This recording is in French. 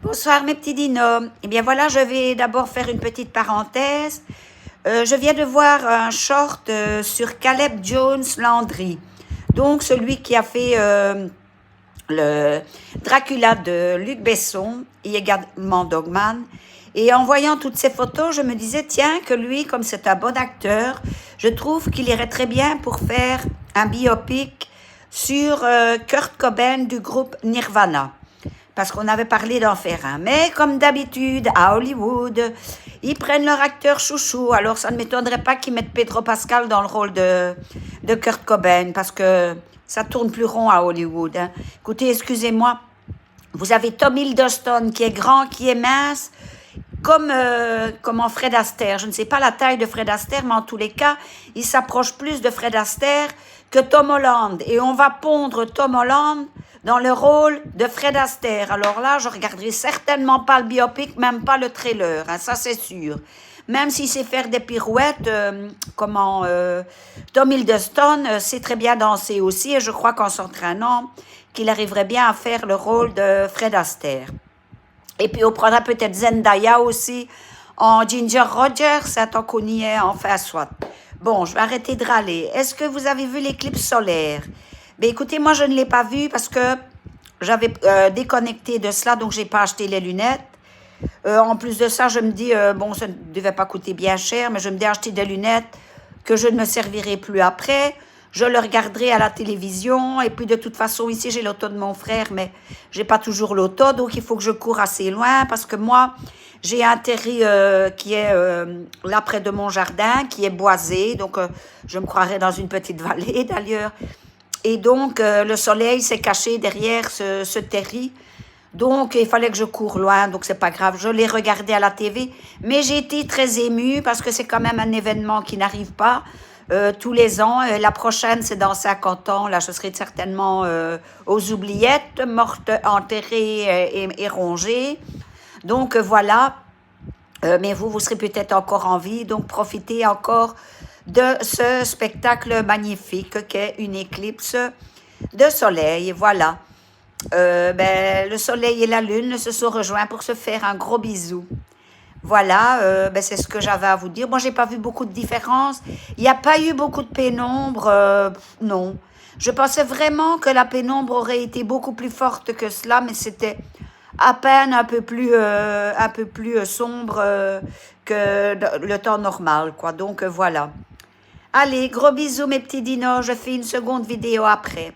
Bonsoir mes petits dinos. Eh bien voilà, je vais d'abord faire une petite parenthèse. Je viens de voir un short sur Caleb Jones Landry. Donc celui qui a fait le Dracula de Luc Besson et également Dogman. Et en voyant toutes ces photos, je me disais, tiens, que lui, comme c'est un bon acteur, je trouve qu'il irait très bien pour faire un biopic sur Kurt Cobain du groupe Nirvana. Parce qu'on avait parlé d'en faire un. Mais comme d'habitude, à Hollywood, ils prennent leur acteur chouchou. Alors ça ne m'étonnerait pas qu'ils mettent Pedro Pascal dans le rôle de Kurt Cobain, parce que ça tourne plus rond à Hollywood. Hein. Écoutez, excusez-moi, vous avez Tom Hiddleston qui est grand, qui est mince, comme Fred Astaire. Je ne sais pas la taille de Fred Astaire, mais en tous les cas, il s'approche plus de Fred Astaire que Tom Holland. Et on va pondre Tom Holland dans le rôle de Fred Astaire. Alors là, je regarderai certainement pas le biopic, même pas le trailer, hein, ça c'est sûr. Même s'il sait faire des pirouettes, Tom Hiddleston sait très bien danser aussi, et je crois qu'en s'entraînant, qu'il arriverait bien à faire le rôle de Fred Astaire. Et puis on prendra peut-être Zendaya aussi en Ginger Rogers, ça tant qu'on y est, enfin soit. Bon, je vais arrêter de râler. Est-ce que vous avez vu l'éclipse solaire? Ben écoutez, moi je ne l'ai pas vu parce que j'avais déconnecté de cela, donc j'ai pas acheté les lunettes. En plus de ça, je me dis, bon, ça ne devait pas coûter bien cher, mais je me dis acheter des lunettes que je ne me servirai plus après. Je le regarderai à la télévision. Et puis, de toute façon, ici, j'ai l'auto de mon frère, mais j'ai pas toujours l'auto. Donc, il faut que je cours assez loin parce que moi, j'ai un terri qui est là près de mon jardin, qui est boisé. Donc, je me croirais dans une petite vallée, d'ailleurs. Et donc, le soleil s'est caché derrière ce terri. Donc, il fallait que je cours loin, donc c'est pas grave. Je l'ai regardé à la TV, mais j'ai été très émue parce que c'est quand même un événement qui n'arrive pas tous les ans. La prochaine, c'est dans 50 ans. Là, je serai certainement aux oubliettes, morte, enterrée et rongée. Donc, voilà. Mais vous serez peut-être encore en vie, donc profitez encore de ce spectacle magnifique qu'est une éclipse de soleil. Voilà. Le soleil et la lune se sont rejoints pour se faire un gros bisou. Voilà, c'est ce que j'avais à vous dire. Moi, j'ai pas vu beaucoup de différences. Il n'y a pas eu beaucoup de pénombre, non. Je pensais vraiment que la pénombre aurait été beaucoup plus forte que cela, mais c'était à peine un peu plus sombre que le temps normal, quoi. Donc, voilà. Allez, gros bisous, mes petits dinos. Je fais une seconde vidéo après.